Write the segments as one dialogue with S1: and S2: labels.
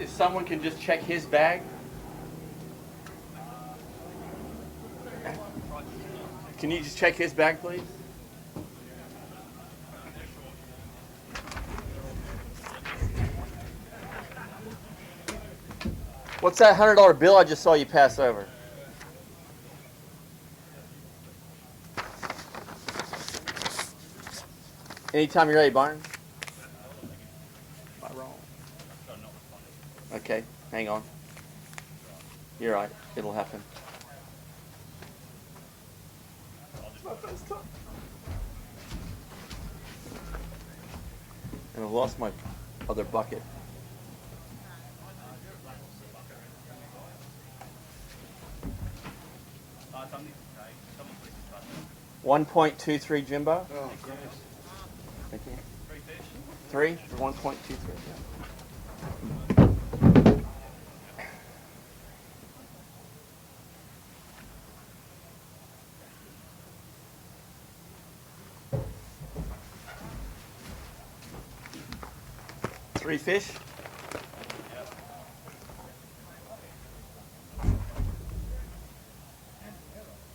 S1: if someone can just check his bag. Can you just check his bag, please? What's that $100 bill I just saw you pass over? Anytime you're ready, Byron. Am I wrong? Okay, hang on. You're right. It'll happen. And I've lost my other bucket. $1.23 Jimbo.
S2: Oh, Christ.
S1: Thank you. 3 for 1.23. Three fish.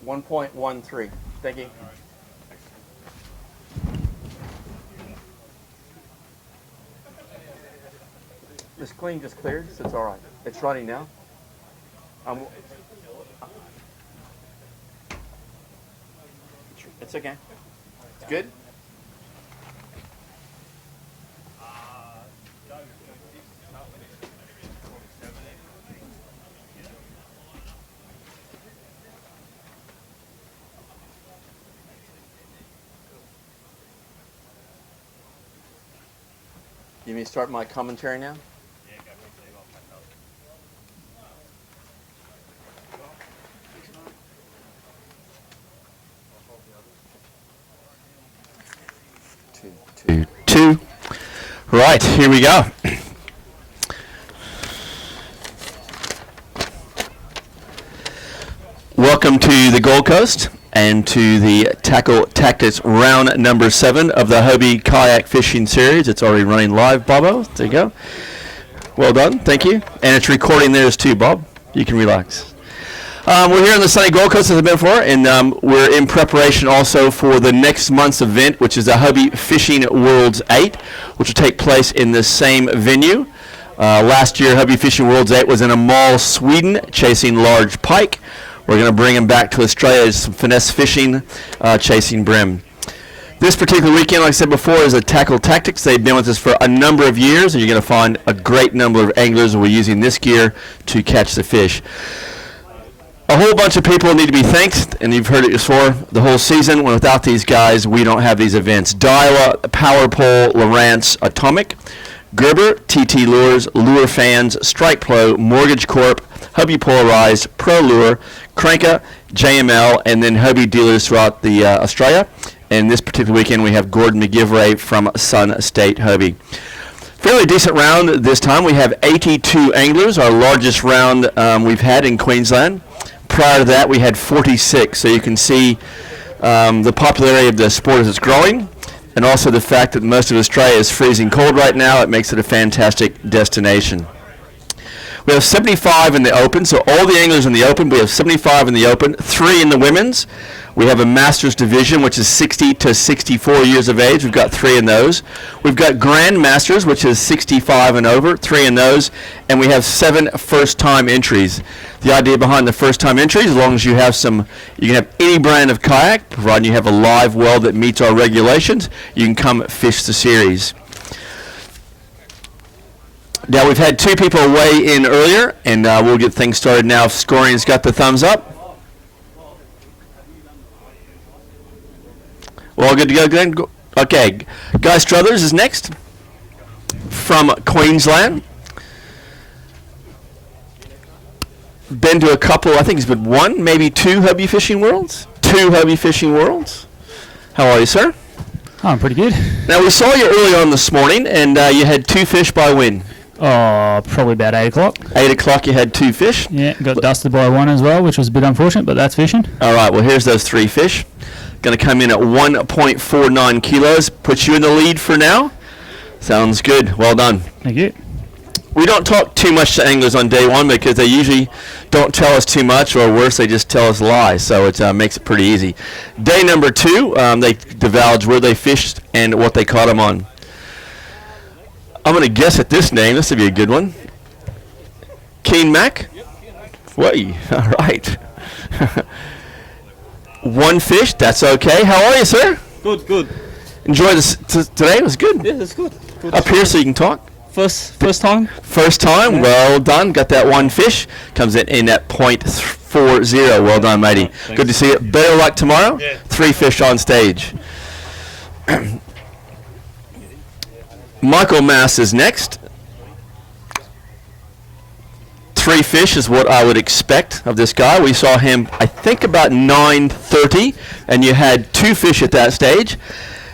S1: $1.13. Thank you. This clean just cleared, so it's all right. It's running now. It's okay. It's good. You mean start my commentary now? Two. Right, here we go. Welcome to the Gold Coast and to the Tackle Tactics round number 7 of the Hobie Kayak Fishing Series. It's already running live, Bobo. There you go. Well done, thank you. And it's recording theirs too, Bob. You can relax. We're here on the sunny Gold Coast, as I've been before, and we're in preparation also for the next month's event, which is the Hobie Fishing Worlds 8, which will take place in the same venue. Last year, Hobie Fishing Worlds 8 was in a mall, Sweden, chasing large pike. We're going to bring them back to Australia as some finesse fishing, chasing brim. This particular weekend, like I said before, is a Tackle Tactics. They've been with us for a number of years, and you're going to find a great number of anglers who are using this gear to catch the fish. A whole bunch of people need to be thanked, and you've heard it before, the whole season. Without these guys, we don't have these events. Daiwa, Power Pole, Lowrance, Atomic, Gerber, TT Lures, Lure Fans, Strike Pro, Mortgage Corp, Hobie Polarized, Pro Lure, Cranka, JML, and then Hobie dealers throughout the Australia. And this particular weekend, we have Gordon McGivray from Sun State Hobie. Fairly decent round this time. We have 82 anglers, our largest round we've had in Queensland. Prior to that, we had 46, so you can see the popularity of the sport as it's growing, and also the fact that most of Australia is freezing cold right now. It makes it a fantastic destination. We have 75 in the open, so all the anglers in the open. We have 75 in the open, 3 in the women's. We have a Masters division, which is 60 to 64 years of age. We've got 3 in those. We've got Grand Masters, which is 65 and over, 3 in those. And we have 7 first-time entries. The idea behind the first-time entries, as long as you have you can have any brand of kayak, providing you have a live well that meets our regulations, you can come fish the series. Now, we've had 2 people weigh in earlier, and we'll get things started now if scoring's got the thumbs up. Well, good to go, Glenn. Okay, Guy Struthers is next from Queensland. Been to a couple, I think he's been 1, maybe 2 Hobie Fishing Worlds. 2 Hobie Fishing Worlds. How are you, sir?
S3: Oh, I'm pretty good.
S1: Now, we saw you early on this morning, and you had 2 fish by when?
S3: Oh, probably about 8 o'clock.
S1: 8 o'clock you had 2 fish?
S3: Yeah, got dusted by 1 as well, which was a bit unfortunate, but that's fishing.
S1: All right, well, here's those 3 fish. Going to come in at 1.49 kilos. Put you in the lead for now. Sounds good. Well done.
S3: Thank you.
S1: We don't talk too much to anglers on day one because they usually don't tell us too much, or worse, they just tell us lies. So it makes it pretty easy. Day number 2, they divulge where they fished and what they caught them on. I'm going to guess at this name. This would be a good one. Keen Mac? Way. All right. One fish. That's okay. How are you, sir?
S2: Good.
S1: Enjoy this today? It was good.
S2: Yeah, it's good.
S1: Up here so you can talk.
S2: First time.
S1: First time.
S2: Yeah.
S1: Well done. Got that one fish. Comes in at .40. Well done, matey. Good to see you. Better luck tomorrow.
S2: Yeah.
S1: 3 fish on stage. Michael Mass is next. 3 fish is what I would expect of this guy. We saw him, I think, about 9:30, and you had 2 fish at that stage.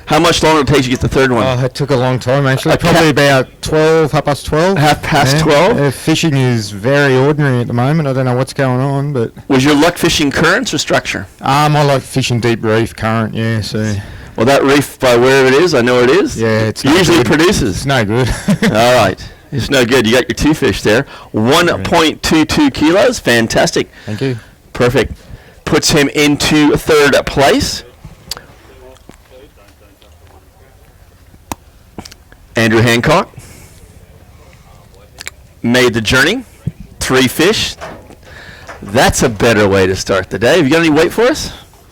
S1: How much longer did it take you to get the third one?
S4: It took a long time, actually. Probably about 12, half past 12.
S1: Half past 12?
S4: Fishing is very ordinary at the moment. I don't know what's going on, but...
S1: Was your luck fishing currents or structure?
S4: I like fishing deep reef current, yeah, so...
S1: Well, that reef, by where it is, I know it is.
S4: Yeah, it's
S1: usually
S4: good.
S1: produces.
S4: It's no good.
S1: All right. It's no good. You got your 2 fish there. 1.22 kilos. Fantastic.
S4: Thank you.
S1: Perfect. Puts him into 3rd place. Andrew Hancock made the journey. 3 fish. That's a better way to start the day. Have you got any weight for us?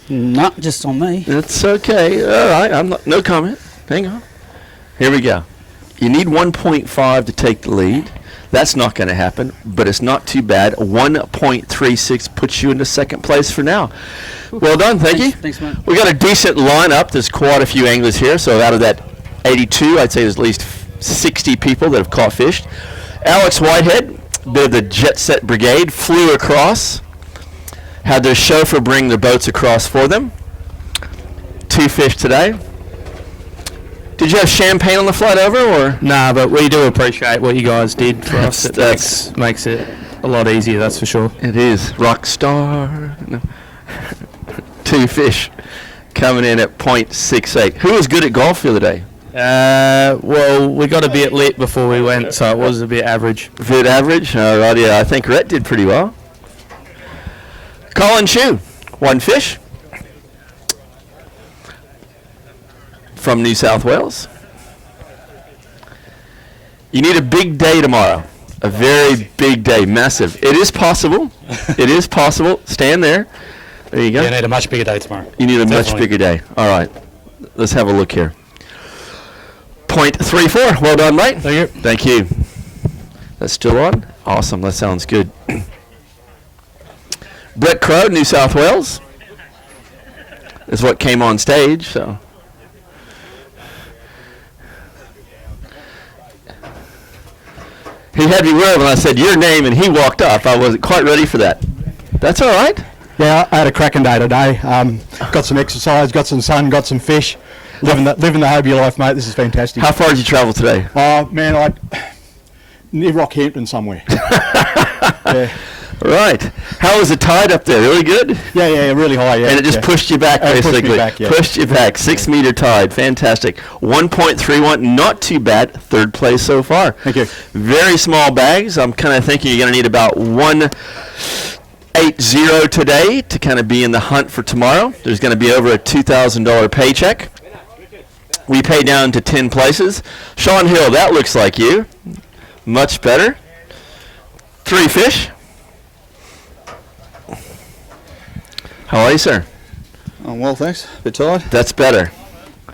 S2: Not just on me.
S1: That's okay. All right. No comment. Hang on. Here we go. You need 1.5 to take the lead. That's not going to happen, but it's not too bad. 1.36 puts you into 2nd place for now. Well done. Thank you.
S2: Thanks, mate.
S1: We got a decent lineup. There's quite a few anglers here. So out of that 82, I'd say there's at least 60 people that have caught fish. Alex Whitehead, bit of the Jet Set Brigade, flew across. Had their chauffeur bring their boats across for them. 2 fish today. Did you have champagne on the flight over, or?
S3: Nah, but we do appreciate what you guys did for us.
S1: That's-
S3: Makes it a lot easier, that's for sure.
S1: It is. Rock star. No. 2 fish coming in at .68. Who was good at golf the other day?
S3: Well, we got a bit lit before we went, so it was a bit average.
S1: Bit average? All right, yeah. I think Rhett did pretty well. Colin Chu, 1 fish. From New South Wales. You need a big day tomorrow. A very big day. Massive. It is possible. It is possible. Stand there. There you go.
S5: You need a much bigger day tomorrow.
S1: You need a much
S5: Definitely.
S1: bigger day. All right. Let's have a look here. .34. Well done, mate.
S5: Thank you.
S1: Thank you. That's still on? Awesome. That sounds good. Brett Crow, New South Wales, is what came on stage, so... He had me worried when I said your name and he walked up. I wasn't quite ready for that. That's all right.
S6: Yeah, I had a cracking day today. Got some exercise, got some sun, got some fish. Living the Hobie life, mate. This is fantastic.
S1: How far did you travel today?
S6: Oh man, near Rockhampton somewhere. Yeah,
S1: Right. How was the tide up there? Really good?
S6: yeah, really high. Yeah,
S1: And it just
S6: yeah.
S1: pushed you back,
S6: It pushed me
S1: basically.
S6: back, yeah.
S1: Pushed you back. 6-meter tide. Fantastic. 1.31. Not too bad. 3rd place so far.
S6: Thank you.
S1: Very small bags. I'm kind of thinking you're going to need about 180 today to kind of be in the hunt for tomorrow. There's going to be over a $2,000 paycheck. We pay down to 10 places. Sean Hill, that looks like you. Much better. 3 fish. How are you, sir?
S7: Oh, well, thanks. A bit tired.
S1: That's better.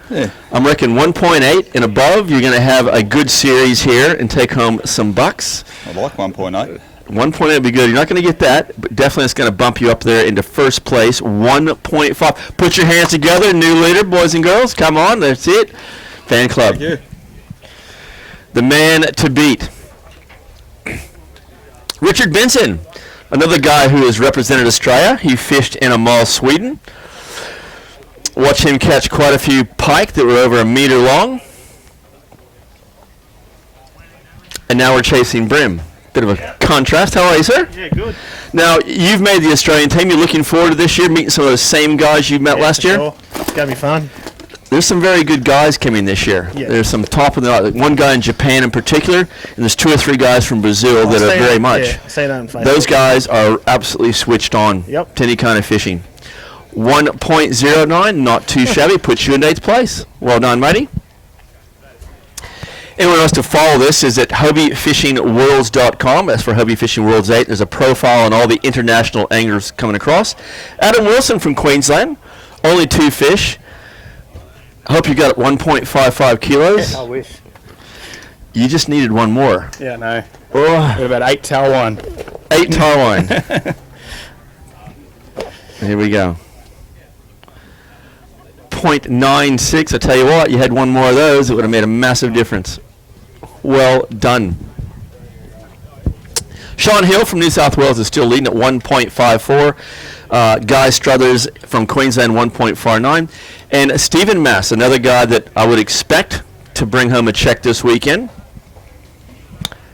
S7: Yeah.
S1: I'm reckoning 1.8 and above. You're going to have a good series here and take home some bucks.
S7: I like 1.8.
S1: 1.8 would be good. You're not going to get that, but definitely it's going to bump you up there into 1st place. 1.5. Put your hands together. New leader, boys and girls. Come on. That's it. Fan club.
S7: Thank you.
S1: The man to beat. Richard Benson. Another guy who has represented Australia. He fished in Amal, Sweden. Watch him catch quite a few pike that were over a meter long. And now we're chasing brim. Bit of a contrast. How are you, sir?
S8: Yeah, good.
S1: Now, you've made the Australian team. You're looking forward to this year, meeting some of those same guys you met last year?
S8: Sure. It's going to be fun.
S1: there's some very good guys coming this year.
S5: Yeah.
S1: There's some top of the one guy in Japan in particular, and there's 2 or 3 guys from Brazil that are very much.
S5: Yeah, I see that on Facebook.
S1: Those guys are absolutely switched on
S5: Yep.
S1: to any kind of fishing. 1.09, not too shabby, puts you in 8th place. Well done, matey. Anyone else to follow this is at HobieFishingWorlds.com. That's for Hobie Fishing Worlds 8. There's a profile on all the international anglers coming across. Adam Wilson from Queensland, only 2 fish. I hope you got 1.55 kilos.
S5: I wish.
S1: You just needed one more.
S5: Yeah, no.
S1: Oh,
S5: Got about 8 Taiwan.
S1: 8 Taiwan. Here we go. 0.96. I tell you what, you had one more of those, it would have made a massive difference. Well done. Sean Hill from New South Wales is still leading at 1.54. Guy Struthers from Queensland, 1.49. And Stephen Mass, another guy that I would expect to bring home a check this weekend.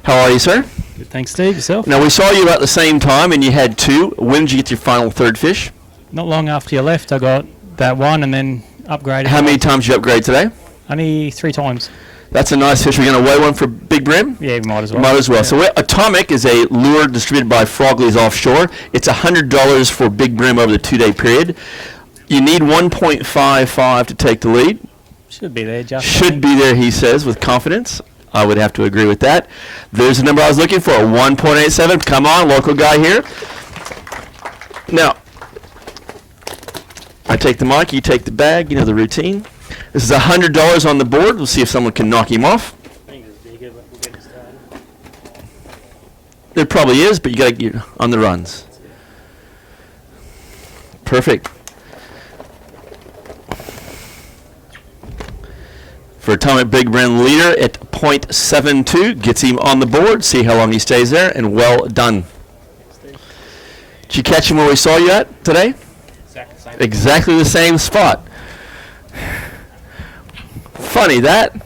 S1: How are you, sir?
S2: Good, thanks, Steve. Yourself?
S1: Now, we saw you about the same time, and you had 2. When did you get your final 3rd fish?
S2: Not long after you left, I got that one and then upgraded.
S1: How many times did you upgrade today?
S2: Only 3 times.
S1: That's a nice fish. We're going to weigh one for Big Brim?
S2: Yeah, you might as well.
S1: Might as well. So Atomic is a lure distributed by Frogley's Offshore. It's $100 for Big Brim over the 2-day period. You need 1.55 to take the lead.
S2: Should be there, just.
S1: Should be there, he says, with confidence. I would have to agree with that. There's the number I was looking for, 1.87. Come on, local guy here. Now, I take the mic, you take the bag, you know the routine. This is $100 on the board. We'll see if someone can knock him off. There probably is, but you got to get on the runs. Perfect. For Atomic Big Brim leader at 0.72, gets him on the board. See how long he stays there, and well done. Did you catch him where we saw you at today? Exactly the same spot. Funny that.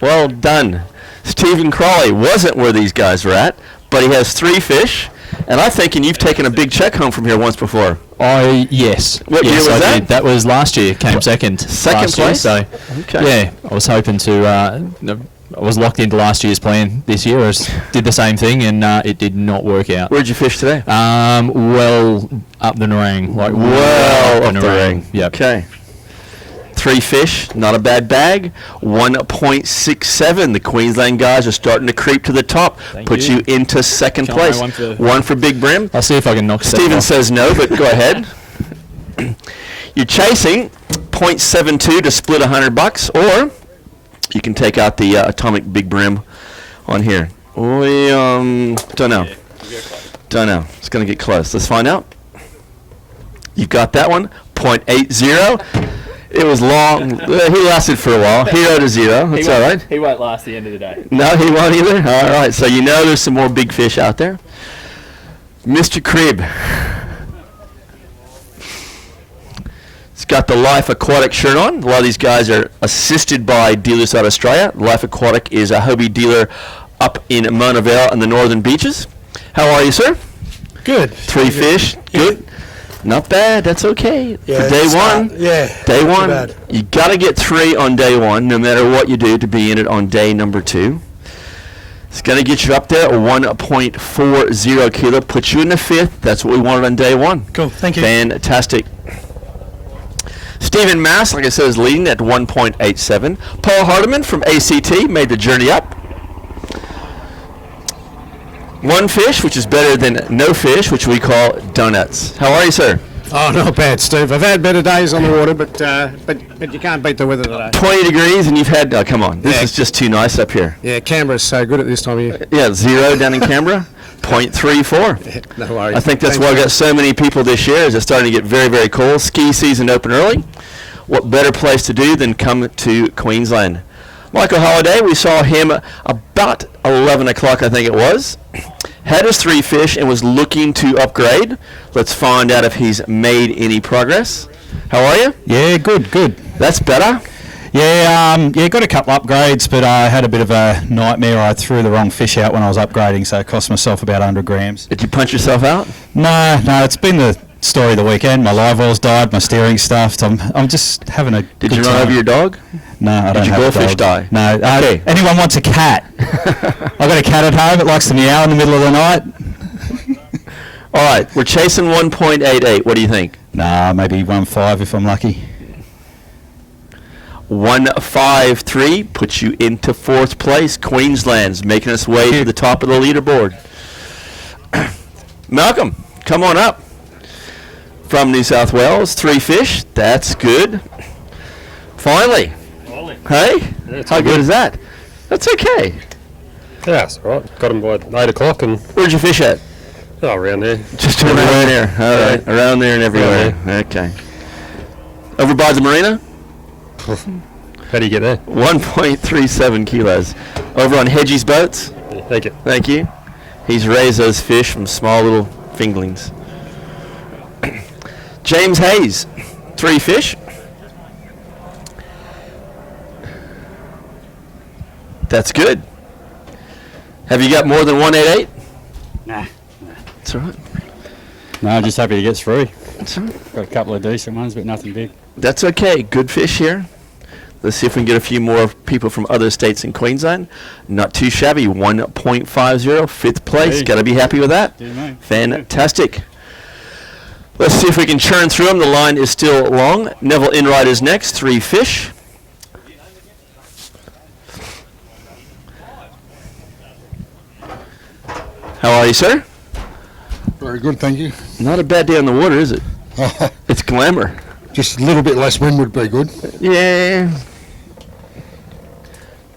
S1: Well done. Stephen Crawley wasn't where these guys were at, but he has 3 fish, and I'm thinking you've taken a big check home from here once before.
S8: Yes.
S1: What year
S8: yes,
S1: was
S8: I
S1: that?
S8: did. That was last year. Came second.
S1: Second
S8: last year,
S1: place?
S8: so
S1: Okay.
S8: yeah, I was hoping to. I was locked into last year's plan this year. I did the same thing, and it did not work out.
S1: Where'd you fish today?
S8: Well up the Narang, like
S1: Well up the
S8: Narang.
S1: ring.
S8: Yep.
S1: Okay. 3 fish, not a bad bag. 1.67. The Queensland guys are starting to creep to the top. Puts you into 2nd
S2: Can't
S1: place.
S2: wait,
S1: One for Big Brim.
S8: I'll see if I can knock Steph
S1: Steven
S8: off.
S1: says no, but go ahead. You're chasing 0.72 to split $100, or you can take out the Atomic Big Brim on here. We don't know. Don't know. It's going to get close. Let's find out. You've got that one. 0.80. It was long. He lasted for a while. 0 to 0. That's all right.
S3: He won't last the end of the day.
S1: No, he won't either. All right. So you know there's some more big fish out there. Mr. Cribb. He's got the Life Aquatic shirt on. A lot of these guys are assisted by dealers out of Australia. Life Aquatic is a Hobie dealer up in Mona Vale and the northern beaches. How are you, sir?
S5: Good.
S1: 3 fish. Good. Not bad. That's okay.
S5: Yeah,
S1: For day one.
S5: yeah.
S1: Day
S5: not
S1: one.
S5: bad.
S1: You got to get 3 on day 1, no matter what you do, to be in it on day number 2. It's going to get you up there at 1.40 kilo. Puts you in the 5th. That's what we wanted on day 1.
S5: Cool. Thank you.
S1: Fantastic. Stephen Mass, like I said, is leading at 1.87. Paul Hardiman from ACT made the journey up. 1 fish, which is better than no fish, which we call donuts. How are you, sir?
S9: Oh, not bad, Steve. I've had better days on the water, but you can't beat the weather today.
S1: 20 degrees, and you've had, oh, come on. This
S9: Yeah.
S1: is just too nice up here.
S9: Yeah, Canberra's so good at this time of year.
S1: Yeah, 0 down in Canberra, 0.34.
S9: No worries.
S1: I think that's
S9: Thanks,
S1: why we got so many people this year, is it's starting to get very, very cold. Ski season open early. What better place to do than come to Queensland? Michael Holliday, we saw him about 11 o'clock, I think it was. Had his 3 fish and was looking to upgrade. Let's find out if he's made any progress. How are you?
S6: Yeah, good.
S1: That's better.
S6: Yeah, got a couple upgrades, but I had a bit of a nightmare. I threw the wrong fish out when I was upgrading, so it cost myself about 100 grams.
S1: Did you punch yourself out?
S6: No, it's been the story of the weekend. My live wells died, my steering stuffed. I'm just having a
S1: Did you run over your dog?
S6: No, I don't
S1: Did your
S6: have a
S1: goldfish
S6: dog.
S1: die?
S6: No.
S1: Okay.
S6: Anyone wants a cat? I've got a cat at home. It likes to meow in the middle of the night.
S1: All right, we're chasing 1.88. What do you think?
S6: Nah, maybe 1.5 if I'm lucky.
S1: 153 puts you into 4th place. Queensland's making its way to the top of the leaderboard. Malcolm, come on up. From New South Wales, 3 fish. That's good. Finally. Hey? How good is that? That's okay.
S10: Yeah, that's all right. Got them by 8 o'clock and
S1: Where'd you fish at?
S10: around there.
S1: Just around there. All right. Around there and everywhere. Okay. Over by the marina?
S10: How do you get there?
S1: 1.37 kilos. Over on Hedgie's boats?
S10: Yeah, thank you.
S1: Thank you. He's raised those fish from small little fingerlings. James Hayes, 3 fish. That's good. Have you got more than 188?
S11: Nah.
S1: That's all right.
S11: No, I'm just happy to get through.
S1: That's all right.
S11: Got a couple of decent ones, but nothing big.
S1: That's okay. Good fish here. Let's see if we can get a few more people from other states in Queensland. Not too shabby. 1.50, 5th place.
S11: Hey.
S1: Got to be happy with that.
S11: Do me.
S1: Fantastic. Let's see if we can churn through them. The line is still long. Neville Enright is next. 3 fish. How are you, sir?
S12: Very good, thank you.
S1: Not a bad day on the water, is it? It's glamour.
S12: Just a little bit less wind would be good.
S1: Yeah.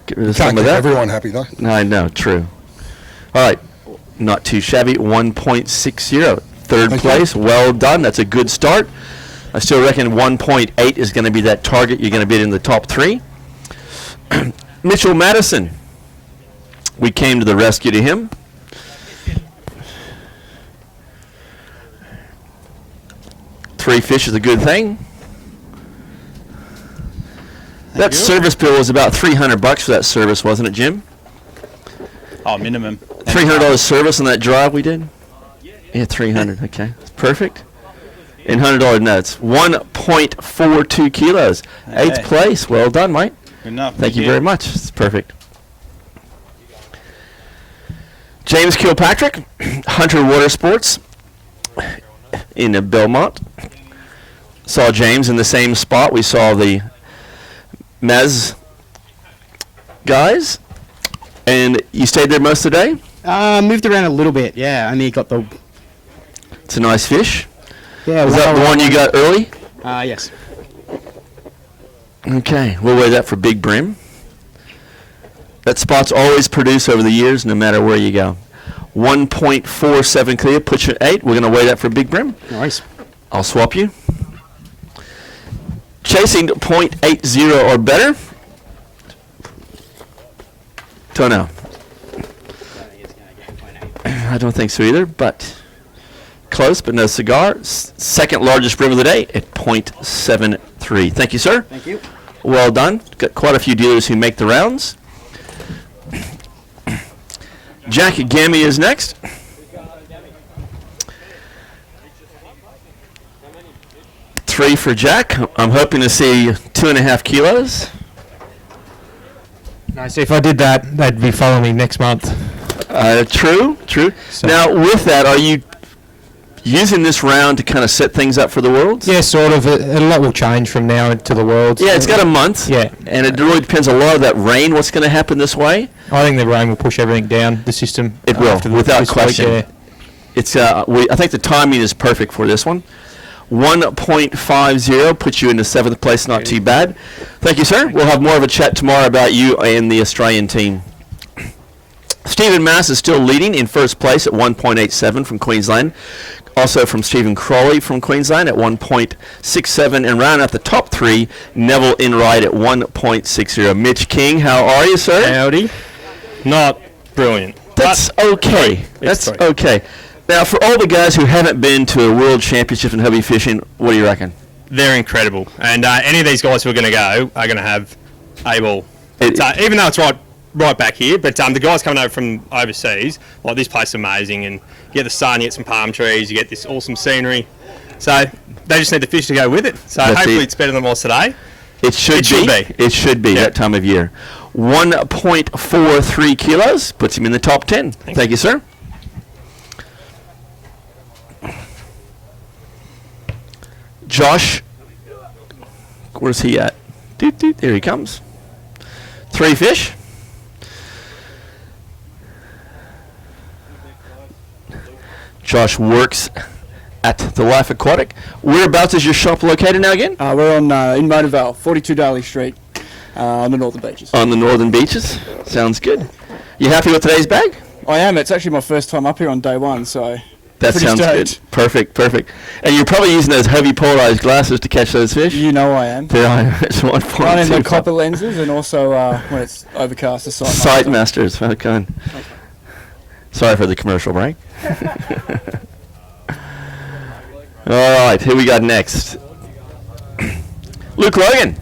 S1: Get rid of
S12: Can't
S1: some of
S12: keep
S1: that.
S12: everyone happy though.
S1: I know, true. All right, not too shabby. 1.60, 3rd
S12: Thank
S1: place. Well done. That's a good start. I still reckon 1.8 is going to be that target. You're going to be in the top 3. Mitchell Madison. We came to the rescue to him. Three fish is a good thing. That service bill was about $300 for that service, wasn't it, Jim?
S3: Oh, minimum.
S1: $300 service on that drive we did? Yeah, 300. Okay, perfect. In $100 notes, 1.42 kilos, 8th place. Well done, mate.
S3: Good enough.
S1: Thank you very much. It's perfect. James Kilpatrick, Hunter Water Sports in Belmont. Saw James in the same spot. We saw the Maz guys, and you stayed there most of the day?
S9: Moved around a little bit, yeah. Only got the...
S1: It's a nice fish.
S9: Yeah,
S1: Was that the one you got early?
S9: yes.
S1: Okay, we'll weigh that for Big Brim. That spot's always produced over the years, no matter where you go. 1.47 clear, put you at 8. We're going to weigh that for Big Brim.
S9: Nice.
S1: I'll swap you. Chasing .80 or better. Don't know. I don't think so either, but close, but no cigar. Second largest brim of the day at .73. Thank you, sir.
S9: Thank you.
S1: Well done. Got quite a few dealers who make the rounds. Jack Gammy is next. Three for Jack. I'm hoping to see 2.5 kilos.
S2: Nice. If I did that, they'd be following me next month.
S1: True.
S2: So-
S1: Now, with that, are you using this round to kind of set things up for the Worlds?
S2: Yeah, sort of. A lot will change from now to the Worlds.
S1: Yeah, it's got a month.
S2: Yeah.
S1: And it really depends a lot of that rain, what's going to happen this way.
S2: I think the rain will push everything down the system.
S1: It will,
S2: after
S1: without
S2: this week,
S1: question.
S2: yeah.
S1: It's I think the timing is perfect for this one. 1.50 puts you into 7th place, not too bad. Thank you, sir. We'll have more of a chat tomorrow about you and the Australian team. Stephen Mass is still leading in first place at 1.87 from Queensland. Also from Stephen Crawley from Queensland at 1.67. And round out the top 3, Neville Enright at 1.60. Mitch King, how are you, sir?
S10: Howdy. Not brilliant.
S1: That's okay. That's okay. Now, for all the guys who haven't been to a world championship in hobby fishing, what do you reckon?
S10: They're incredible. And any of these guys who are going to go are going to have a ball. Even though it's right back here, but the guys coming over from overseas, like this place is amazing, and you get the sun, you get some palm trees, you get this awesome scenery. So they just need the fish to go with it. So
S1: That's
S10: hopefully
S1: it.
S10: it's better than it was today.
S1: It should be. It should be that time of year. 1.43 kilos puts him in the top 10. Thank you, sir. Josh, where's he at? There he comes. 3 fish. Josh works at the Life Aquatic. Whereabouts is your shop located now again?
S13: We're on in Motorvale, 42 Daly Street, on the northern beaches.
S1: On the northern beaches. Sounds good. You happy with today's bag?
S13: I am. It's actually my first time up here on day one, so
S1: That
S13: pretty
S1: sounds
S13: stoked.
S1: good. Perfect. And you're probably using those Hobie polarized glasses to catch those fish?
S13: You know I am.
S1: They are. It's 1.2.
S13: Running the copper lenses and also when it's overcast, the sight.
S1: Sight Masters. Okay. Sorry for the commercial break. All right, who we got next? Luke Logan.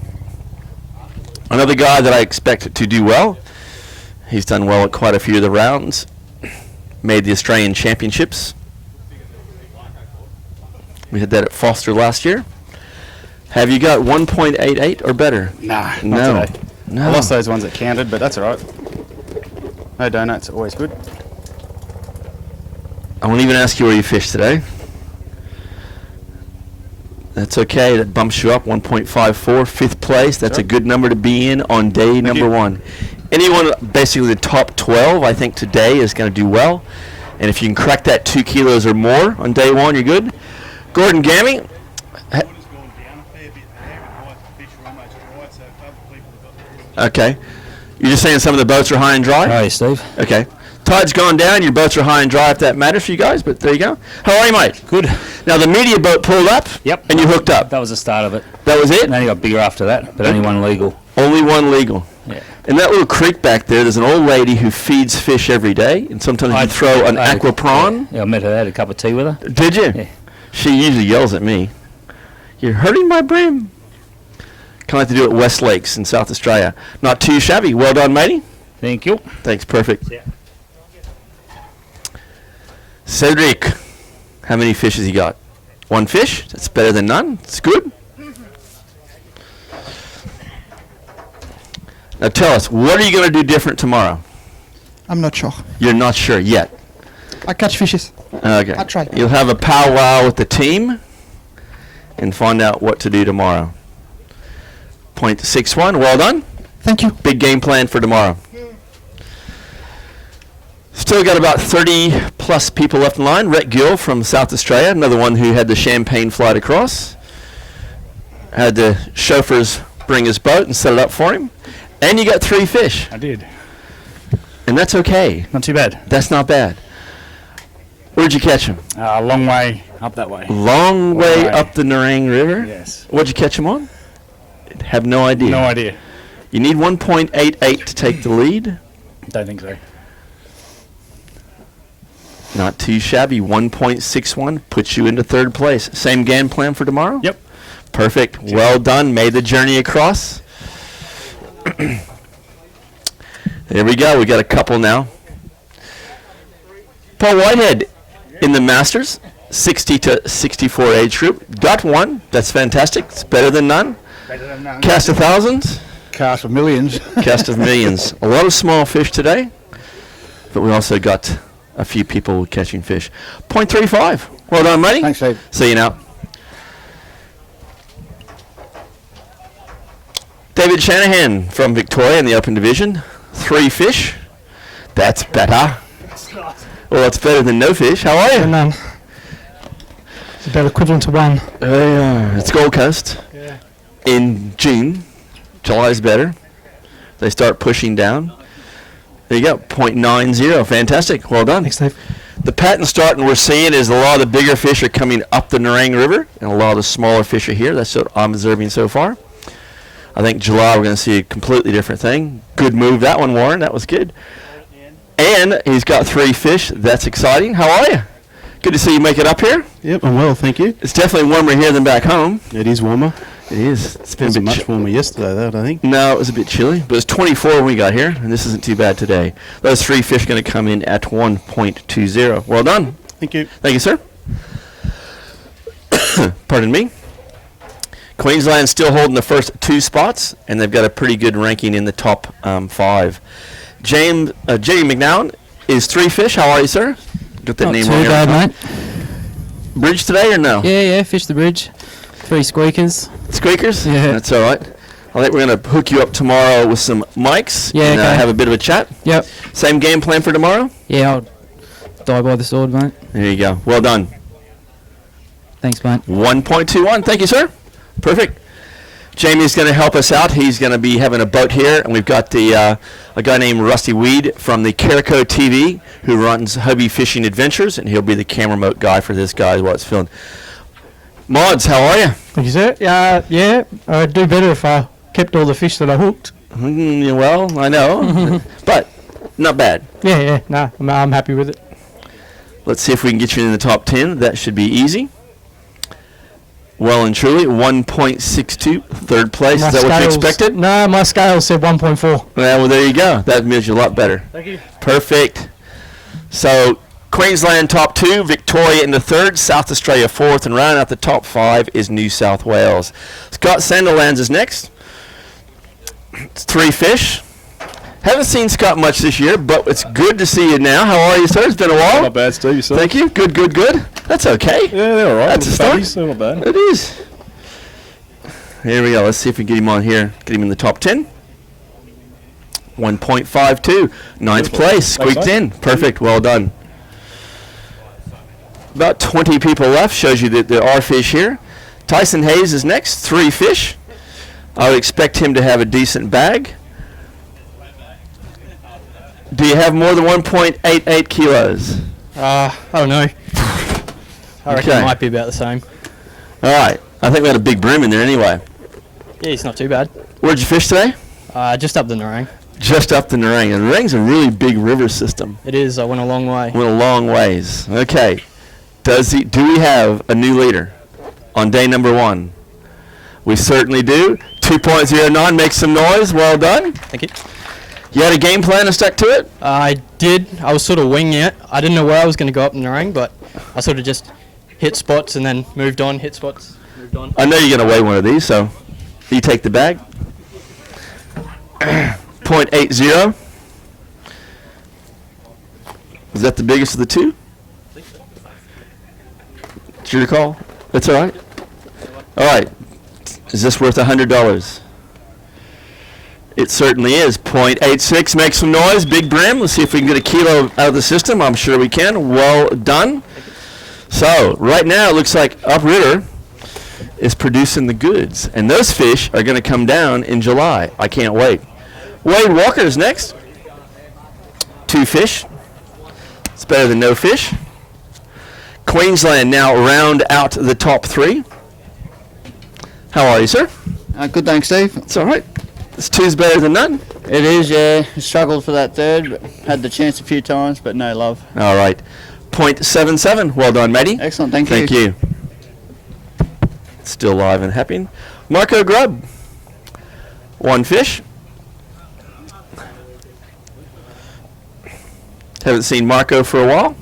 S1: Another guy that I expect to do well. He's done well at quite a few of the rounds. Made the Australian Championships. We had that at Foster last year. Have you got 1.88 or better?
S11: Nah,
S1: No.
S11: not today.
S1: No.
S11: I lost those ones that counted, but that's all right. No donuts, always good.
S1: I won't even ask you where you fished today. That's okay. That bumps you up 1.54, 5th place. That's a good number to be in on day number 1. Anyone, basically the top 12, I think today is going to do well. And if you can crack that 2 kilos or more on day 1, you're good. Gordon Gammy. Okay. You're just saying some of the boats are high and dry?
S14: Hi, Steve.
S1: Okay. Tide's gone down, your boats are high and dry if that matters for you guys, but there you go. How are you, mate?
S14: Good.
S1: Now, the media boat pulled up,
S14: Yep.
S1: and you hooked up.
S14: That was the start of it.
S1: That was it?
S14: And then it got bigger after that, but only one legal.
S1: Only one legal.
S14: Yeah.
S1: In that little creek back there's an old lady who feeds fish every day, and sometimes you throw an aqua prawn.
S14: Yeah, I met her, had a cup of tea with her.
S1: Did you?
S14: Yeah.
S1: She usually yells at me. You're hurting my brim. Kind of like to do it at West Lakes in South Australia. Not too shabby. Well done, matey.
S14: Thank you.
S1: Thanks, perfect. Cedric, how many fish has he got? 1 fish? That's better than none. It's good. Now tell us, what are you going to do different tomorrow?
S4: I'm not sure.
S1: You're not sure yet.
S4: I catch fishes.
S1: Okay.
S4: I try.
S1: You'll have a powwow with the team and find out what to do tomorrow. 0.61. Well done.
S4: Thank you.
S1: Big game plan for tomorrow. Still got about 30 plus people left in line. Rhett Gill from South Australia, another one who had the champagne flight across. Had the chauffeurs bring his boat and set it up for him. And you got 3 fish.
S11: I did.
S1: And that's okay.
S11: Not too bad.
S1: That's not bad. Where'd you catch him?
S11: A long way up that way.
S1: Long way up the Nerang River?
S11: Yes.
S1: What'd you catch him on? Have no idea.
S11: No idea.
S1: You need 1.88 to take the lead.
S11: Don't think so.
S1: Not too shabby. 1.61 puts you into 3rd place. Same game plan for tomorrow?
S11: Yep.
S1: Perfect. Well done. Made the journey across. There we go. We got a couple now. Paul Whitehead in the Masters, 60 to 64 age group. Got 1. That's fantastic. It's better than none.
S11: Better than none.
S1: Cast of thousands.
S12: Cast of millions.
S1: Cast of millions. A lot of small fish today, but we also got a few people catching fish. 0.35. Well done, matey.
S12: Thanks, Dave.
S1: See you now. David Shanahan from Victoria in the Open Division. 3 fish. That's better. Well, it's better than no fish. How are you?
S4: None. It's about equivalent to 1.
S1: It's Gold Coast.
S4: Yeah.
S1: In June. July's better. They start pushing down. There you go. 0.90. Fantastic. Well done.
S4: Thanks, Dave.
S1: The pattern starting we're seeing is a lot of the bigger fish are coming up the Nerang River, and a lot of the smaller fish are here. That's what I'm observing so far. I think July we're going to see a completely different thing. Good move that one, Warren. That was good. And he's got 3 fish. That's exciting. How are you? Good to see you make it up here.
S15: Yep, I'm well, thank you.
S1: It's definitely warmer here than back home.
S15: It is warmer.
S1: It is. It's been
S15: It was
S1: a bit
S15: much warmer yesterday, though, I think.
S1: No, it was a bit chilly, but it was 24 when we got here, and this isn't too bad today. Those 3 fish going to come in at 1.20. Well done.
S15: Thank you.
S1: Thank you, sir. Pardon me. Queensland still holding the first 2 spots, and they've got a pretty good ranking in the top 5. Jamie McNown is 3 fish. How are you, sir? Got that
S2: Not
S1: name
S2: too
S1: wrong.
S2: bad, mate.
S1: Bridge today or no?
S2: Yeah, fish the bridge. 3 squeakers.
S1: Squeakers?
S2: Yeah.
S1: That's all right. I think we're going to hook you up tomorrow with some mics
S2: Yeah,
S1: and
S2: okay.
S1: have a bit of a chat.
S2: Yep.
S1: Same game plan for tomorrow?
S2: Yeah, I'll die by the sword, mate.
S1: There you go. Well done.
S2: Thanks, mate.
S1: 1.21. Thank you, sir. Perfect. Jamie's going to help us out. He's going to be having a boat here, and we've got the a guy named Rusty Weed from the Carico TV who runs Hobie Fishing Adventures, and he'll be the camera remote guy for this guy while it's filmed. Mods, how are you?
S4: Thank you, sir. Yeah, I'd do better if I kept all the fish that I hooked.
S1: Well, I know, but not bad.
S4: Yeah, I'm happy with it.
S1: Let's see if we can get you in the top 10. That should be easy. Well and truly, 1.62, third place.
S4: My
S1: Is that what you
S4: scales-
S1: expected?
S4: No, my scale said 1.4.
S1: Well, there you go. That means you're a lot better.
S4: Thank you.
S1: Perfect. So, Queensland top 2, Victoria in the 3rd, South Australia 4th, and rounding out the top 5 is New South Wales. Scott Sandilands is next. It's 3 fish. Haven't seen Scott much this year, but it's good to see you now. How are you, sir? It's been a while.
S11: Not bad, Steve. Yourself?
S1: Thank you. Good. That's okay.
S11: Yeah, they're all right.
S1: That's a start.
S11: They're not bad.
S1: It is. Here we go. Let's see if we can get him on here. Get him in the top 10. 1.52. Ninth place. Squeaked in. Perfect. Well done. About 20 people left. Shows you that there are fish here. Tyson Hayes is next. 3 fish. I would expect him to have a decent bag. Do you have more than 1.88 kilos?
S2: I don't know. I reckon
S1: Okay.
S2: it might be about the same.
S1: All right. I think we had a big brim in there anyway.
S2: Yeah, it's not too bad.
S1: Where'd you fish today?
S2: Just up the Nerang.
S1: Just up the Nerang. And the Nerang's a really big river system.
S2: It is. I went a long way.
S1: Went a long ways. Okay. Do we have a new leader on day number 1? We certainly do. 2.09. Make some noise. Well done.
S2: Thank you.
S1: You had a game plan and stuck to it?
S2: I did. I was sort of winging it. I didn't know where I was going to go up in the Nerang, but I sort of just hit spots and then moved on, hit spots, moved on.
S1: I know you're going to weigh one of these, so you take the bag. 0.80. Is that the biggest of the 2? It's your call. That's all right. All right. Is this worth $100? It certainly is. 0.86. Make some noise. Big brim. Let's see if we can get a kilo out of the system. I'm sure we can. Well done. So, right now it looks like Upriver is producing the goods. And those fish are going to come down in July. I can't wait. Wade Walker is next. 2 fish. It's better than no fish. Queensland now round out the top 3. How are you, sir?
S16: Good, thanks, Steve.
S1: It's all right. This 2's better than none.
S16: It is, yeah. Struggled for that 3rd, but had the chance a few times, but no love.
S1: All right. 0.77. Well done, Matty.
S16: Excellent, thank you.
S1: Thank you. Still live and happy. Marco Grubb. 1 fish. Haven't seen Marco for a while.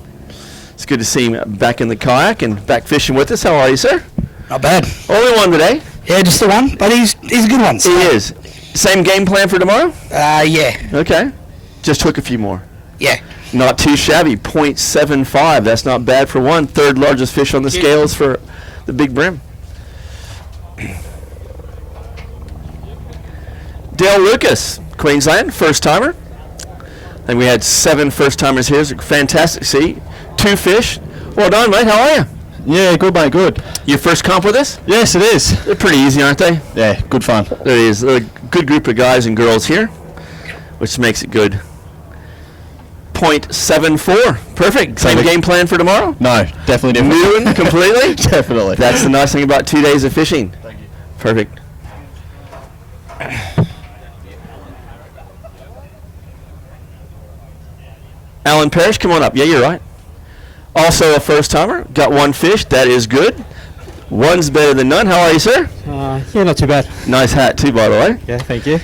S1: It's good to see him back in the kayak and back fishing with us. How are you, sir?
S9: Not bad.
S1: Only one today.
S9: Yeah, just the one, but he's a good one.
S1: He is. Same game plan for tomorrow?
S9: Yeah.
S1: Okay. Just took a few more.
S9: Yeah.
S1: Not too shabby. 0.75. That's not bad for one. 3rd largest fish on the scales for the big brim. Dale Lucas, Queensland, first timer. I think we had 7 first timers here. It's a fantastic see. 2 fish. Well done, mate. How are you?
S11: Yeah, good, mate, good.
S1: Your first comp with us?
S11: Yes, it is.
S1: They're pretty easy, aren't they?
S11: Yeah, good fun.
S1: There it is. A good group of guys and girls here, which makes it good. 0.74. Perfect. Same game plan for tomorrow?
S11: No, definitely different.
S1: New one completely?
S11: Definitely.
S1: That's the nice thing about 2 days of fishing. Thank you. Perfect. Alan Parrish, come on up. Yeah, you're right. Also a first timer. Got 1 fish. That is good. 1's better than none. How are you, sir?
S4: Yeah, not too bad.
S1: Nice hat too, by the way.
S4: Yeah, thank you.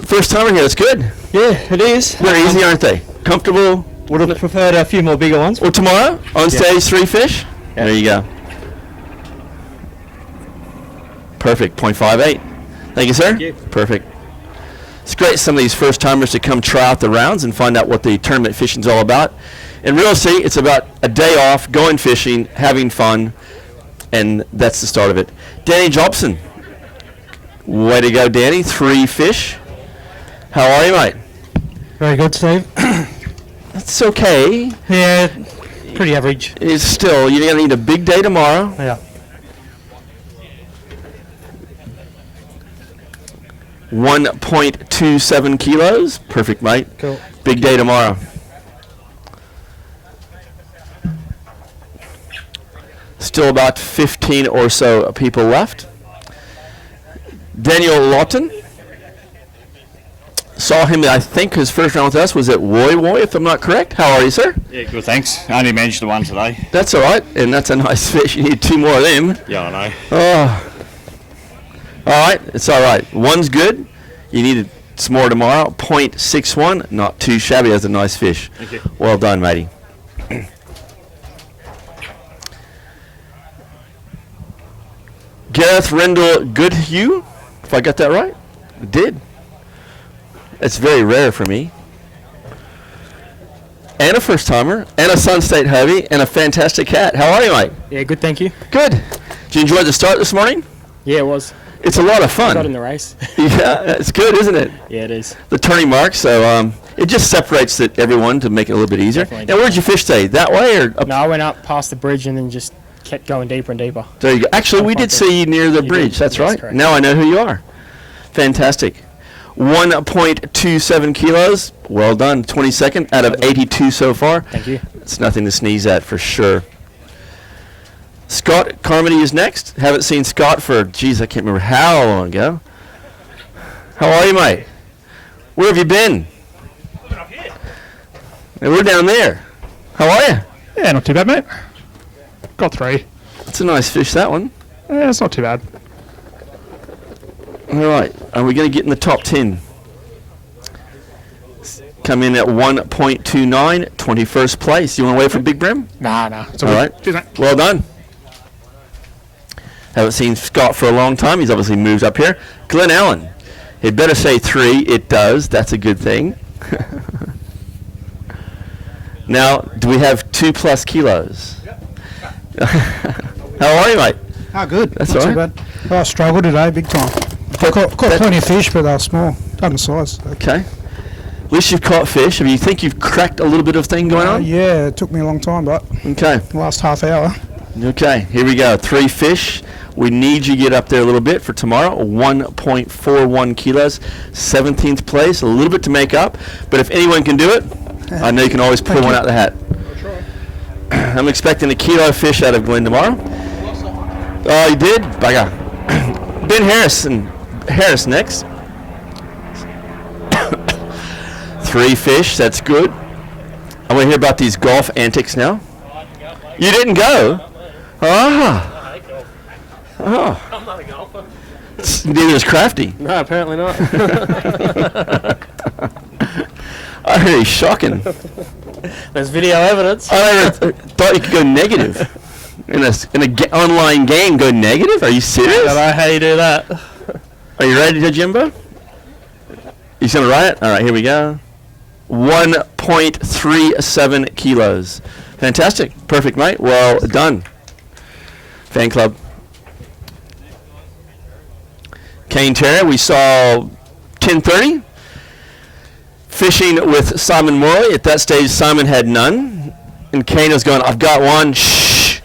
S1: First timer here. That's good.
S4: Yeah, it is.
S1: They're easy, aren't they? Comfortable.
S4: Would have preferred a few more bigger ones.
S1: Well, tomorrow on stage 3 fish.
S4: Yeah.
S1: There you go. Perfect. 0.58. Thank you, sir.
S10: Thank you.
S1: Perfect. It's great some of these first timers to come try out the rounds and find out what the tournament fishing's all about. In real estate, it's about a day off, going fishing, having fun, and that's the start of it. Danny Jobson. Way to go, Danny. 3 fish. How are you, mate?
S4: Very good, Steve.
S1: That's okay.
S4: Yeah, pretty average.
S1: It's still, you're going to need a big day tomorrow.
S4: Yeah.
S1: 1.27 kilos. Perfect, mate.
S4: Cool.
S1: Big day tomorrow. Still about 15 or so people left. Daniel Lawton. Saw him, I think his first round with us was at Woy, if I'm not correct. How are you, sir?
S11: Yeah, good, thanks. I only managed the one today.
S1: That's all right, and that's a nice fish. You need 2 more of them.
S11: Yeah, I know.
S1: Oh. All right, it's all right. One's good. You need some more tomorrow. 0.61, not too shabby. That's a nice fish.
S11: Thank you.
S1: Well done, matey. Gareth Rendell Goodhue, if I got that right. I did. It's very rare for me. And a first timer, and a Sun State Hobie, and a fantastic cat. How are you, mate?
S2: Yeah, good, thank you.
S1: Good. Did you enjoy the start this morning?
S2: Yeah, it was.
S1: It's a lot of fun.
S2: Got in the race.
S1: Yeah, it's good, isn't it?
S2: Yeah, it is.
S1: The turning mark, so it just separates everyone to make it a little bit easier.
S2: Definitely.
S1: Now, where'd you fish today? That way or up?
S2: No, I went up past the bridge and then just kept going deeper and deeper.
S1: There you go. Actually, we did see you near the bridge.
S2: did.
S1: That's
S2: Yes,
S1: right.
S2: correct.
S1: Now I know who you are. Fantastic. 1.27 kilos. Well done. 22nd out of 82 so far.
S2: Thank you.
S1: It's nothing to sneeze at for sure. Scott Carmody is next. Haven't seen Scott for, geez, I can't remember how long ago. How are you, mate? Where have you been? And we're down there. How are you?
S6: Yeah, not too bad, mate. Got 3.
S1: That's a nice fish, that one.
S6: Yeah, it's not too bad.
S1: All right. Are we going to get in the top 10? Come in at 1.29, 21st place. You want to wait for Big Brim?
S6: Nah. It's
S1: All right.
S6: Cheers, mate.
S1: Well done. Haven't seen Scott for a long time. He's obviously moved up here. Glenn Allen. It better say 3. It does. That's a good thing. Now, do we have 2+ kilos? How are you, mate?
S4: Ah, good.
S1: That's
S4: not
S1: all
S4: too
S1: right.
S4: bad. I struggled today, big time. Caught plenty of fish, but they were small. Undersized.
S1: Okay. At least you've caught fish. You think you've cracked a little bit of thing going on?
S4: Yeah, it took me a long time, but
S1: Okay.
S4: last half hour.
S1: Okay, here we go. 3 fish. We need you to get up there a little bit for tomorrow. 1.41 kilos. 17th place. A little bit to make up. But if anyone can do it, I know you can always pull one out of the hat. I'm expecting a kilo fish out of Glenn tomorrow. Oh, you did? Bugger. Ben Harris next. 3 fish. That's good. I want to hear about these golf antics now. You didn't go? Ah. Oh.
S10: I'm not a golfer.
S1: Neither is Crafty.
S10: No, apparently not.
S1: I heard he's shocking.
S10: There's video evidence.
S1: I never thought you could go negative. In a online game, go negative? Are you serious?
S10: I don't know how you do that.
S1: Are you ready to Jimbo? You going to write it? All right, here we go. 1.37 kilos. Fantastic. Perfect, mate. Well done. Fan club. Kane Terry, we saw 10:30. Fishing with Simon Morley. At that stage, Simon had none. And Kane was going, I've got one. Shh.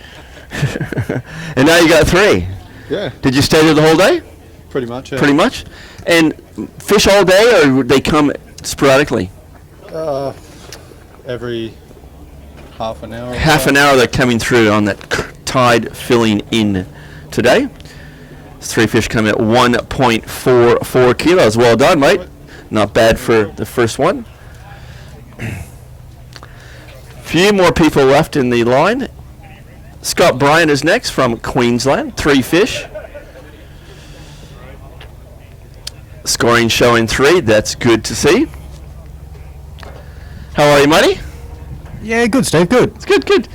S1: And now you got 3.
S7: Yeah,
S1: Did you stay there the whole day?
S7: pretty much. Yeah.
S1: Pretty much. And fish all day, or would they come sporadically?
S7: Every half an hour.
S1: Half an hour they're coming through on that tide filling in today. 3 fish coming at 1.44 kilos. Well done, mate. Not bad for the first one. Few more people left in the line. Scott Bryan is next from Queensland. 3 fish. Scoring showing 3. That's good to see. How are you, Muddy?
S4: Yeah, good, Steve. Good.
S1: It's good.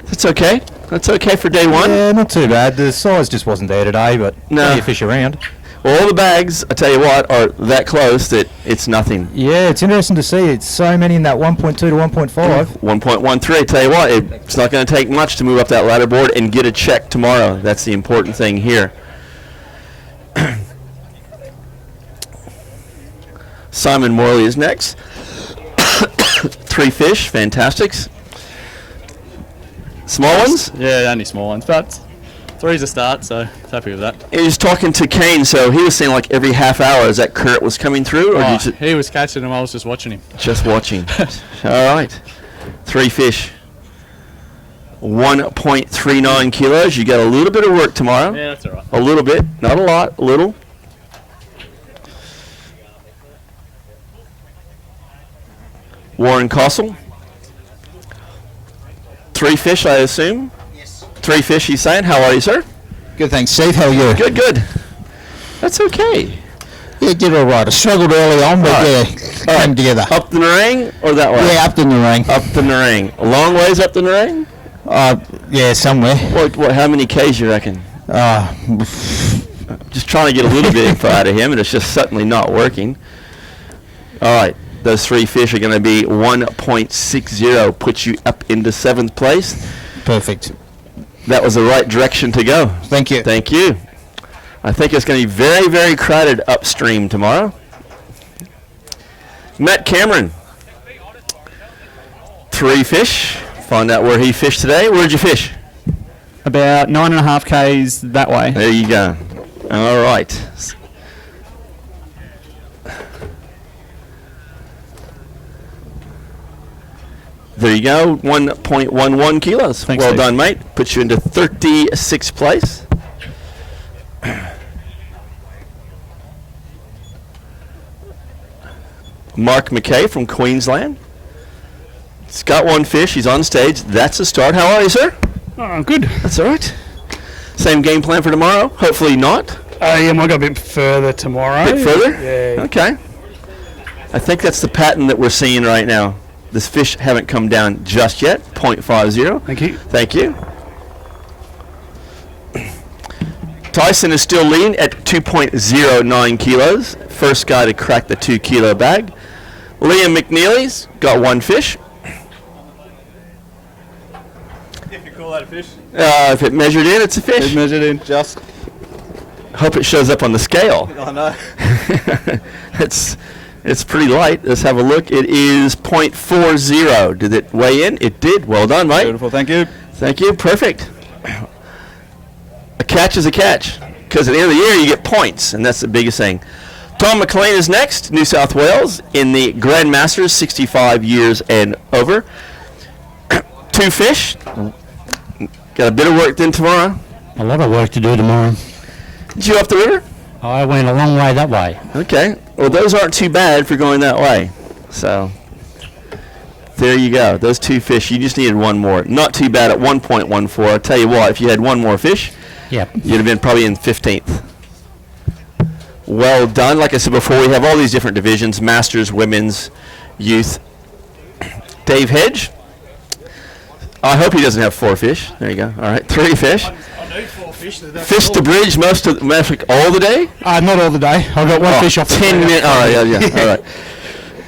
S1: That's okay. That's okay for day one?
S17: Yeah, not too bad. The size just wasn't there today, but plenty of fish around.
S1: Well, all the bags, I tell you what, are that close that it's nothing.
S17: Yeah, it's interesting to see. It's so many in that 1.2 to 1.5.
S1: 1.13, I tell you what, it's not going to take much to move up that ladder board and get a check tomorrow. That's the important thing here. Simon Morley is next. 3 fish, fantastics. Small ones?
S3: Yeah, only small ones, but 3's a start, so happy with that.
S1: He was talking to Kane, so he was saying like every half hour as that current was coming through? Or
S3: He was catching them, I was just watching him.
S1: Just watching. All right. 3 fish. 1.39 kilos. You got a little bit of work tomorrow.
S3: Yeah, that's all right.
S1: A little bit, not a lot, a little. Warren Castle. 3 fish, I assume? Yes. 3 fish, he's saying. How are you, sir?
S18: Good, thanks, Steve. How are you?
S1: Good, good. That's okay.
S18: Yeah, did all right. I struggled early on, but came together.
S1: Up the Nerang or that way?
S18: Yeah, up the Nerang.
S1: Up the Nerang. A long ways up the Nerang?
S18: Yeah, somewhere.
S1: What? How many Ks you reckon? Just trying to get a little bit of info out of him, and it's just suddenly not working. All right. Those 3 fish are going to be 1.60, puts you up into 7th place.
S18: Perfect.
S1: That was the right direction to go.
S18: Thank you.
S1: Thank you. I think it's going to be very, very crowded upstream tomorrow. Matt Cameron. 3 fish. Find out where he fished today. Where'd you fish?
S3: About 9.5 Ks that way.
S1: There you go. All right. There you go, 1.11 kilos.
S3: Thanks,
S1: well
S3: Steve.
S1: done, mate. Puts you into 36th place. Mark McKay from Queensland. He's got 1 fish. He's on stage. That's a start. How are you, sir?
S5: Good.
S1: That's all right. Same game plan for tomorrow? Hopefully not.
S5: Yeah, might go a bit further tomorrow.
S1: A bit further?
S5: Yeah.
S1: Okay. I think that's the pattern that we're seeing right now. This fish haven't come down just yet. 0.50.
S5: Thank you.
S1: Thank you. Tyson is still leading at 2.09 kilos. First guy to crack the 2 kilo bag. Liam McNeely's got 1 fish.
S10: If you call that a fish.
S1: If it measured in, it's a fish.
S7: It measured in just.
S1: Hope it shows up on the scale.
S7: I know.
S1: It's pretty light. Let's have a look. It is 0.40. Did it weigh in? It did. Well done, Mike.
S7: Beautiful, thank you.
S1: Thank you. Perfect. A catch is a catch. Because at the end of the year, you get points, and that's the biggest thing. Tom McLean is next, New South Wales, in the Grand Masters, 65 years and over. 2 fish. Got a bit of work done tomorrow.
S19: A lot of work to do tomorrow.
S1: Did you up the river?
S19: I went a long way that way.
S1: Okay. Well, those aren't too bad for going that way. So, there you go. Those 2 fish. You just needed 1 more. Not too bad at 1.14. I'll tell you what, if you had 1 more fish,
S19: yep,
S1: you'd have been probably in 15th. Well done. Like I said before, we have all these different divisions, Masters, Women's, Youth. Dave Hedge. I hope he doesn't have 4 fish. There you go. All right. 3 fish.
S5: I need 4 fish.
S1: Fish the bridge most of all the day?
S6: Not all the day. I've got 1 fish off the
S1: 10 minutes. All right, yeah. All right.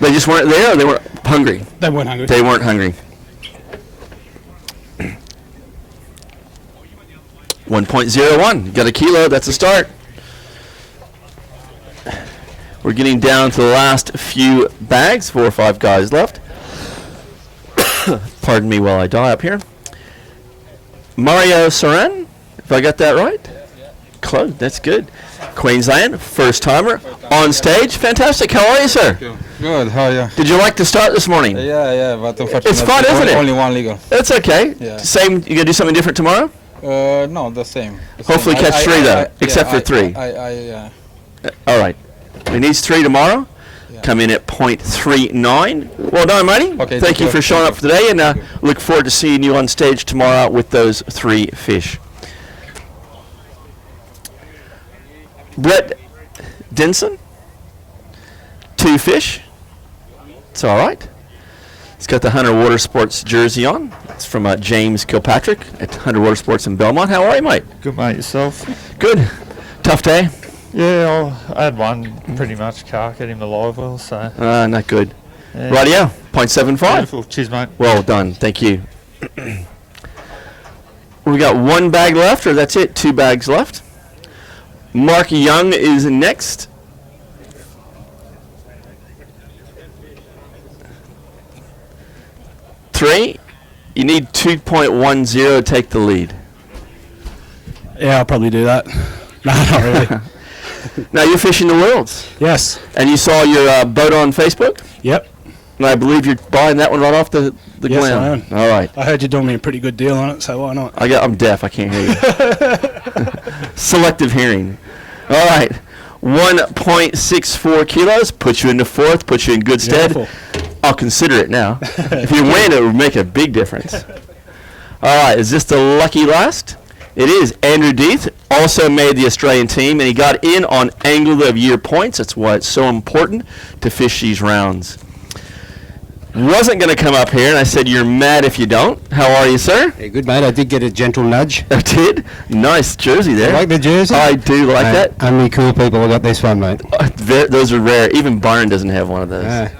S1: They just weren't there, or they weren't hungry?
S6: They weren't hungry.
S1: They weren't hungry. 1.01. Got a kilo. That's a start. We're getting down to the last few bags. 4 or 5 guys left. Pardon me while I die up here. Mario Soren, if I got that right? Close. That's good. Queensland, first timer on stage. Fantastic. How are you, sir?
S20: Good. How are you?
S1: Did you like to start this morning?
S20: Yeah, but unfortunately,
S1: It's fun, isn't it?
S20: Only 1 legal.
S1: That's okay.
S20: Yeah.
S1: Same. You gonna do something different tomorrow?
S20: No, the same.
S1: Hopefully catch 3 though, except for 3.
S20: Yeah.
S1: All right. He needs 3 tomorrow. Come in at 0.39. Well done, Marty.
S20: Okay,
S1: Thank you for showing up today, and look forward to seeing you on stage tomorrow with those 3 fish. Brett Denson, 2 fish. It's all right. He's got the Hunter Water Sports jersey on. It's from James Kilpatrick at Hunter Water Sports in Belmont. How are you, mate?
S21: Good, mate. Yourself?
S1: Good. Tough day?
S21: Yeah, I had one pretty much cark at him the live well, so.
S1: Not good.
S21: Yeah.
S1: Rightio. 0.75.
S21: Beautiful. Cheers, mate.
S1: Well done. Thank you. We got one bag left, or that's it? 2 bags left. Mark Young is next. Three. You need 2.10 to take the lead.
S6: Yeah, I'll probably do that. No, not really.
S1: Now you're fishing the Worlds.
S6: Yes.
S1: And you saw your boat on Facebook?
S6: Yep.
S1: And I believe you're buying that one right off the
S6: Yes,
S1: ground.
S6: I am.
S1: All right.
S6: I heard you're doing me a pretty good deal on it, so why not?
S1: I'm deaf. I can't hear you. Selective hearing. All right. 1.64 kilos. Puts you into 4th. Puts you in good stead.
S6: Beautiful.
S1: I'll consider it now. If you win, it would make a big difference. All right. Is this the lucky last? It is. Andrew Deeth also made the Australian team, and he got in on Angler of Year points. That's why it's so important to fish these rounds. Wasn't going to come up here, and I said, you're mad if you don't. How are you, sir?
S9: Hey, good, mate. I did get a gentle nudge.
S1: I did? Nice jersey there.
S9: You like the jersey?
S1: I do like that.
S9: Only cool people got this one, mate.
S1: Those are rare. Even Byron doesn't have one of those.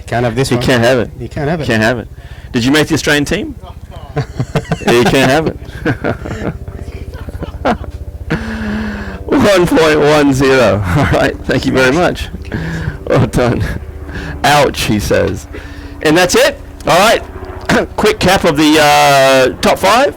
S9: Can't have this
S1: You
S9: one.
S1: can't have it.
S9: You can't have it.
S1: Can't have it. Did you make the Australian team? You can't have it. 1.10. All right. Thank you very much. Well done. Ouch, he says. And that's it. All right. Quick cap of the top 5.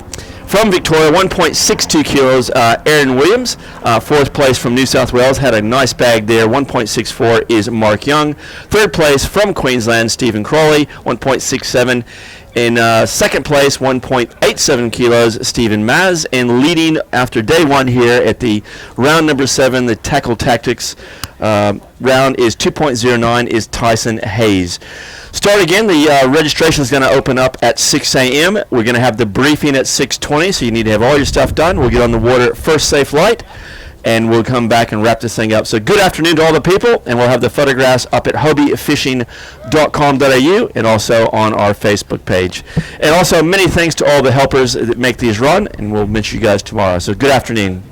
S1: From Victoria, 1.62 kilos, Aaron Williams. 4th place from New South Wales, had a nice bag there. 1.64 is Mark Young. 3rd place from Queensland, Stephen Crawley, 1.67. In 2nd place, 1.87 kilos, Stephen Maz. And leading after day 1 here at the round number 7, the Tackle Tactics round is 2.09 is Tyson Hayes. Start again. The registration is going to open up at 6 a.m. We're going to have the briefing at 6:20, so you need to have all your stuff done. We'll get on the water at first safe light, and we'll come back and wrap this thing up. So good afternoon to all the people, and we'll have the photographs up at hobiefishing.com.au and also on our Facebook page. And also many thanks to all the helpers that make these run, and we'll mention you guys tomorrow. So good afternoon.